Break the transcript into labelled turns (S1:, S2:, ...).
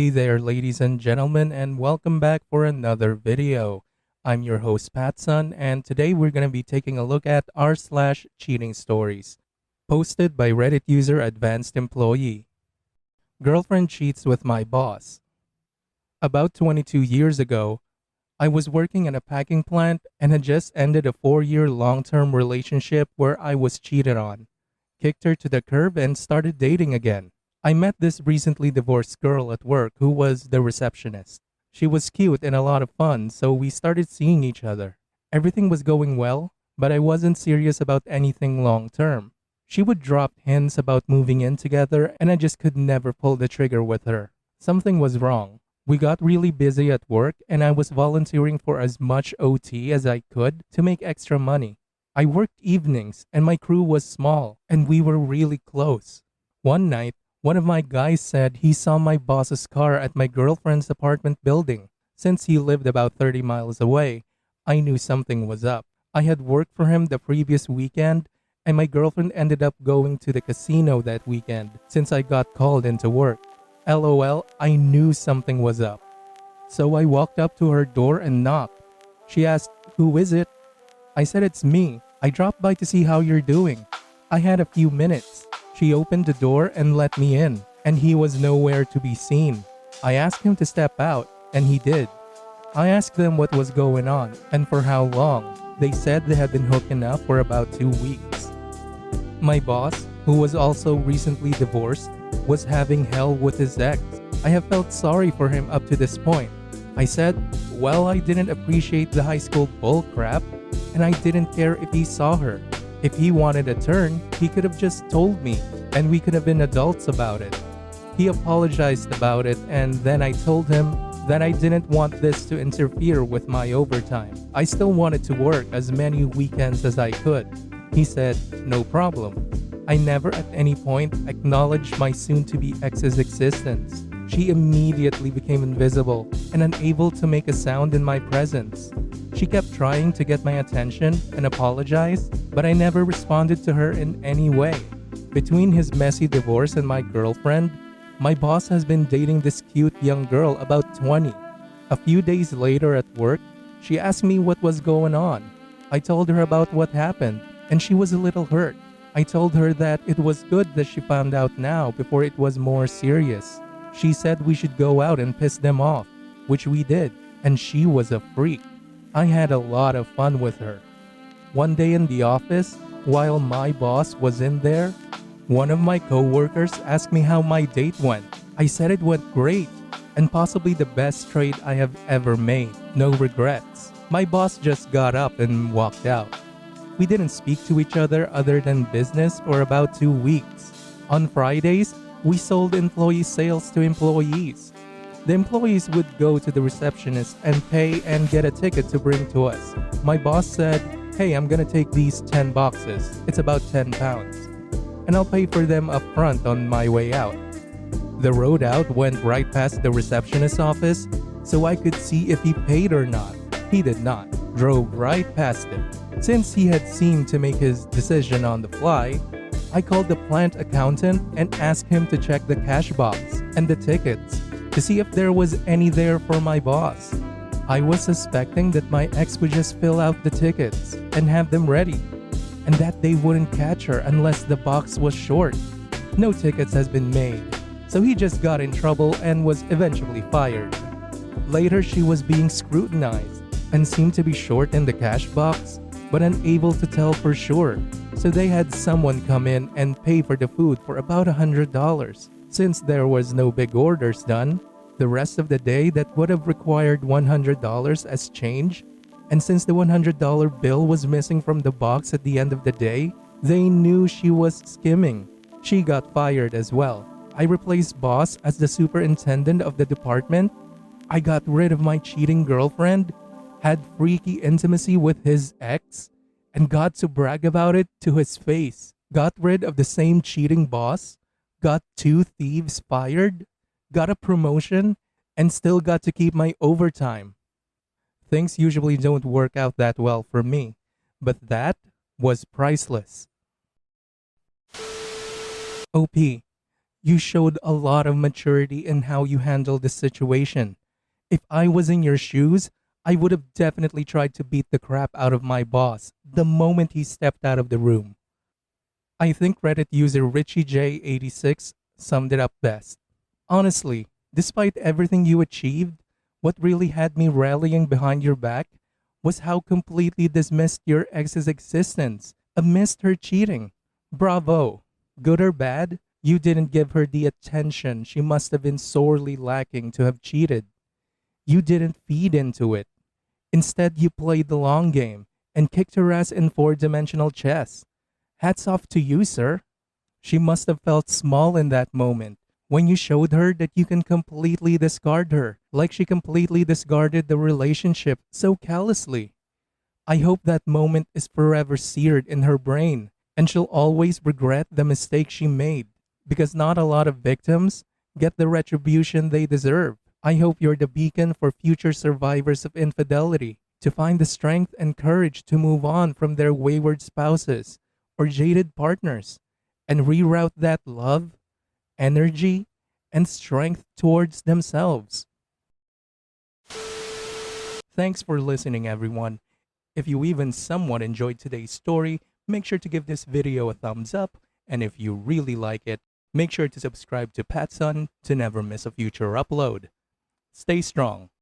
S1: Hey there, ladies and gentlemen, and welcome back for another video. I'm your host, Patson, and today we're going to be taking a look at r/cheating stories, posted by Reddit user Advanced Employee. Girlfriend cheats with my boss. About 22 years ago, I was working in a packing plant and had just ended a 4-year long-term relationship where I was cheated on, kicked her to the curb, and started dating again. I met this recently divorced girl at work who was the receptionist. She was cute and a lot of fun, so we started seeing each other. Everything was going well, but I wasn't serious about anything long term. She would drop hints about moving in together, and I just could never pull the trigger with her. Something was wrong. We got really busy at work, and I was volunteering for as much OT as I could to make extra money. I worked evenings, and my crew was small, and we were really close. One night, one of my guys said he saw my boss's car at my girlfriend's apartment building. Since he lived about 30 miles away, I knew something was up. I had worked for him the previous weekend, and my girlfriend ended up going to the casino that weekend since I got called into work. LOL, I knew something was up. So I walked up to her door and knocked. She asked, "Who is it?" I said, "It's me. I dropped by to see how you're doing." I had a few minutes. She opened the door and let me in, and he was nowhere to be seen. I asked him to step out, and he did. I asked them what was going on and for how long. They said they had been hooking up for about 2 weeks. My boss, who was also recently divorced, was having hell with his ex. I have felt sorry for him up to this point. I said, well, I didn't appreciate the high school bull crap, and I didn't care if he saw her. If he wanted a turn, he could have just told me, and we could have been adults about it. He apologized about it, and then I told him that I didn't want this to interfere with my overtime. I still wanted to work as many weekends as I could. He said, no problem. I never at any point acknowledged my soon-to-be ex's existence. She immediately became invisible and unable to make a sound in my presence. She kept trying to get my attention and apologize, but I never responded to her in any way. Between his messy divorce and my girlfriend, my boss has been dating this cute young girl about 20. A few days later at work, she asked me what was going on. I told her about what happened, and she was a little hurt. I told her that it was good that she found out now before it was more serious. She said we should go out and piss them off, which we did, and she was a freak. I had a lot of fun with her. One day in the office, while my boss was in there, one of my coworkers asked me how my date went. I said it went great, and possibly the best trade I have ever made. No regrets. My boss just got up and walked out. We didn't speak to each other than business for about 2 weeks. On Fridays, we sold employee sales to employees. The employees would go to the receptionist and pay and get a ticket to bring to us. My boss said, hey, I'm gonna take these 10 boxes. It's about 10 pounds. And I'll pay for them up front on my way out. The road out went right past the receptionist's office, so I could see if he paid or not. He did not. Drove right past it. Since he had seemed to make his decision on the fly, I called the plant accountant and asked him to check the cash box and the tickets to see if there was any there for my boss. I was suspecting that my ex would just fill out the tickets and have them ready, and that they wouldn't catch her unless the box was short. No tickets has been made, so he just got in trouble and was eventually fired. Later, she was being scrutinized and seemed to be short in the cash box, but unable to tell for sure. So they had someone come in and pay for the food for about $100. Since there was no big orders done, the rest of the day that would have required $100 as change, and since the $100 bill was missing from the box at the end of the day, they knew she was skimming. She got fired as well. I replaced boss as the superintendent of the department. I got rid of my cheating girlfriend, had freaky intimacy with his ex, and got to brag about it to his face. Got rid of the same cheating boss, got 2 thieves fired, got a promotion, and still got to keep my overtime. Things usually don't work out that well for me, but that was priceless. OP. You showed a lot of maturity in how you handled the situation. If I was in your shoes, I would have definitely tried to beat the crap out of my boss the moment he stepped out of the room. I think Reddit user RichieJ86 summed it up best. Honestly, despite everything you achieved, what really had me rallying behind your back was how completely dismissed your ex's existence amidst her cheating. Bravo. Good or bad, you didn't give her the attention she must have been sorely lacking to have cheated. You didn't feed into it. Instead, you played the long game and kicked her ass in four-dimensional chess. Hats off to you, sir. She must have felt small in that moment when you showed her that you can completely discard her, like she completely discarded the relationship so callously. I hope that moment is forever seared in her brain and she'll always regret the mistake she made because not a lot of victims get the retribution they deserve. I hope you're the beacon for future survivors of infidelity to find the strength and courage to move on from their wayward spouses or jaded partners and reroute that love, energy, and strength towards themselves. Thanks for listening, everyone. If you even somewhat enjoyed today's story, make sure to give this video a thumbs up. And if you really like it, make sure to subscribe to Patson to never miss a future upload. Stay strong.